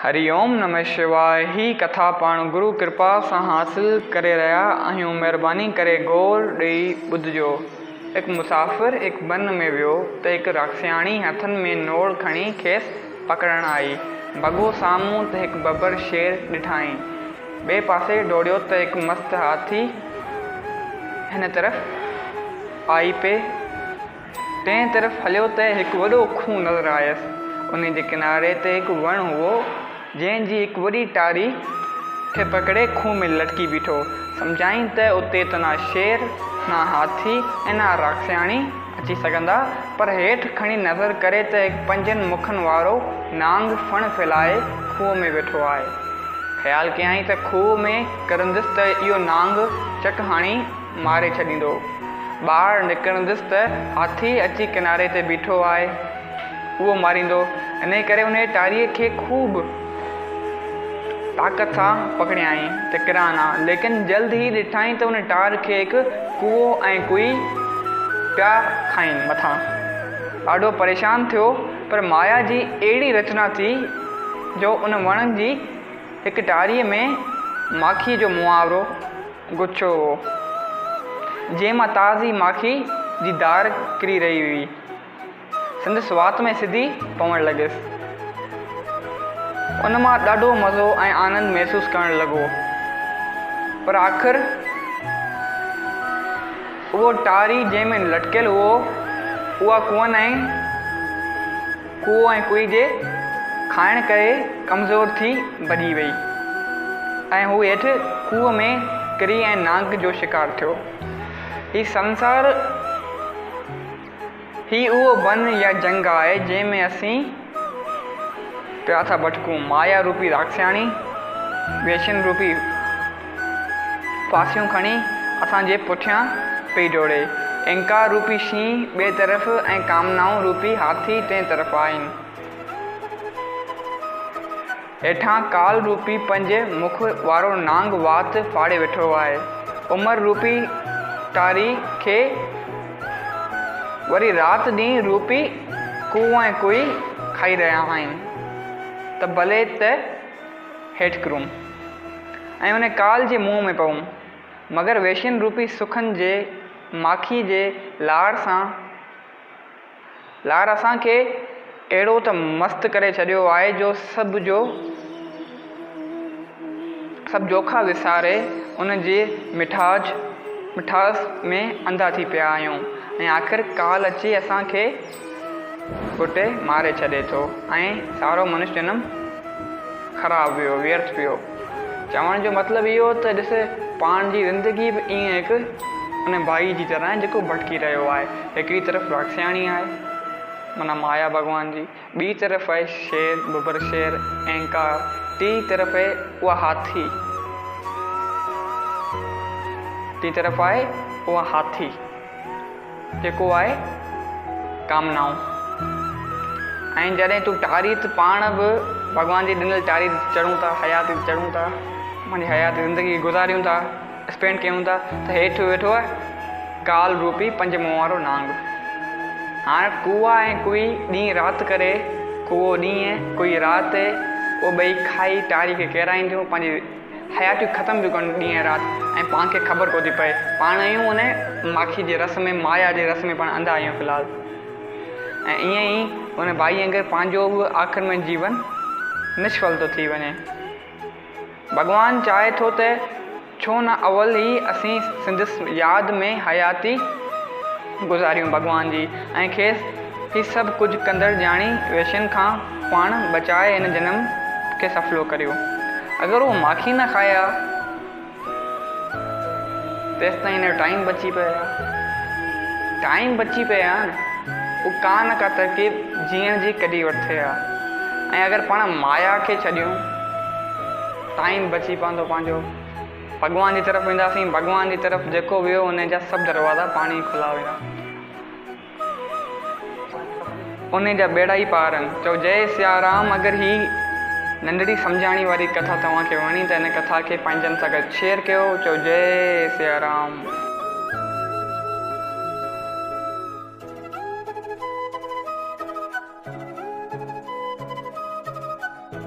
हरिओम नमः शिवाय। ही कथा पाण गुरु कृपा से हासिल करे रहा आहियूं। मेहरबानी करे गौर ॾेई ॿुधजो। एक मुसाफ़िर एक वन में वियो त एक राक्षसाणी हथन में नोड़ खणी खेसि पकड़ण आई। बगो साम्हूं त एक बबर शेर ॾिठाई। ॿिए पासे दौड़ियो त एक मस्त हाथी हिन तरफ़ आई पे। तंहिं तरफ़ हलियो त एक वॾो खूह नज़र आयसि। उन जे किनारे ते एक वण हुओ जंहिंजी एक वॾी टारी खे पकड़े खूह में लटकी बीठो। सम्झाई त उते त ना शेर ना हाथी ऐं ना राक्षसाणी अची सघंदा, पर हेठि खणी नज़र करे त एक 5 मुखनि वारो नांग फण फैलाए खूह में वेठो आहे। ख़्यालु कयई त खूह में किरंदुसि त इहो नांग चक हाणी मारे छॾींदो। ॿाहिरि निकिरंदुसि त हाथी अची किनारे ते बीठो आहे, उहो मारींदो। इन करे उन टारीअ खे खूब ताक़त सां पकड़ियाई त किरां ना। लेकिन जल्द ई ॾिठाई त उन टार खे हिकु कुओ ऐं कुई पिया खाइनि मथां। ॾाढो परेशान थियो, पर माया जी अहिड़ी रचना थी जो उन वण जी हिकु टारीअ में माखी जो मुहावरो गुच्छो हो, जंहिं मां ताज़ी माखी जी धार किरी रही हुई। संदसि वात में सिधी पवणु लॻियसि। उन मां ॾाढो मज़ो ऐं आनंद महसूसु करणु लॻो। पर आख़िर उहो टारी जंहिं में लटकियल हुओ उहा कुओ ऐं कुई जे खाइण करे कमज़ोर थी भॼी वई ऐं हू हेठि कुओ में किरी ऐं नांग जो शिकार थियो। ही संसार ही उहो वन या जंग आहे जंहिं में असीं पिया था भटकूं। माया रूपी राक्षसाणी वेशन रूपी फांसियूं खणी असांजे पुठियां पई दौड़े। अहंकार रूपी शींहं ॿिए तरफ़ ऐं कामनाऊं रूपी हाथी टे तरफ़ आहिनि। हेठां काल रूपी 5 मुख वारो नांग वात फाड़े वेठो आहे। उमिरि रूपी टारी खे वरी राति ॾींहुं रूपी कुओ ऐं कुई खाई रहिया आहिनि त भले त हेठि किरूं ऐं उन काल जे मुंहं में पऊं। मगर वेश्यन रूपी सुखनि जे माखी जे लार असांखे अहिड़ो त मस्तु करे छॾियो आहे जो सभु जोखा विसारे उन जे मिठास में अंधा थी पिया आहियूं। ऐं आख़िर काल अची असांखे कुटे मारे छॾे थो ऐं सारो मनुष्य जनम ख़राबु वियो, व्यर्थ पियो। चवण जो मतिलबु इहो त ॾिस, पाण जी ज़िंदगी बि ईअं हिकु उन भाई जी तरह जेको भटकी रहियो आहे। हिकिड़ी तरफ़ राक्षसाणी आहे माना माया भॻवान जी, ॿी तरफ़ आहे शेर बबर शेर अहंकार, टी तरफ़ आहे उहा हाथी जेको आहे कामनाऊं। ऐं जॾहिं तूं टारी त पाण बि भॻवान जी ॾिनल टारी चढ़ूं था, हयाती चढ़ूं था, पंहिंजी हयाती ज़िंदगी गुज़ारियूं था, स्पेंड कयूं था, त हेठि वेठो आहे काल रूपी 5 मुंहं वारो नांग। हाणे कुआ ऐं कुई ॾींहुं राति करे, कुओ ॾींहुं कुई राति, उहो ॿई खाई टारी खे किराईंदियूं, पंहिंजी हयातियूं ख़तमु थियूं कनि ॾींहुं राति। ऐं पाण खे ख़बर कोन थी पए, पाण आहियूं उन माखी जे रस में, माया जे रस में पाण अंधा आहियूं फ़िलहालु। ऐं ईअं ई उन भाई अगरि पंहिंजो बि आख़िर में जीवन निष्फल थो थी वञे। भॻवानु चाहे थो त छो न अवल ई असीं संदसि यादि में हयाती गुज़ारियूं भॻवान जी, ऐं खेसि ही सभु कुझु कंदड़ ॼाणी वेशन खां पाण बचाए हिन जनम खे सफ़लो करियो। अगरि उहो माखी न खाया तेसि ताईं हिन टाइम बची पिया न, उहो का न का तरकीब जीअण जी कढी वठे आहे। ऐं अगरि पाण माया खे छॾियूं, टाइम बची पवंदो पंहिंजो, भॻवान जी तरफ़ वेंदासीं। भॻवान जी तरफ़ जेको वियो उन जा सभु दरवाज़ा पाण ई खुला वेंदा, उन जा बेड़ा ई पार आहिनि। चओ जय सिया राम। अगरि ही नंढड़ी सम्झाणी वारी कथा तव्हांखे वणी त हिन कथा खे पंहिंजनि सां गॾु शेयर कयो। चओ जय सिया राम।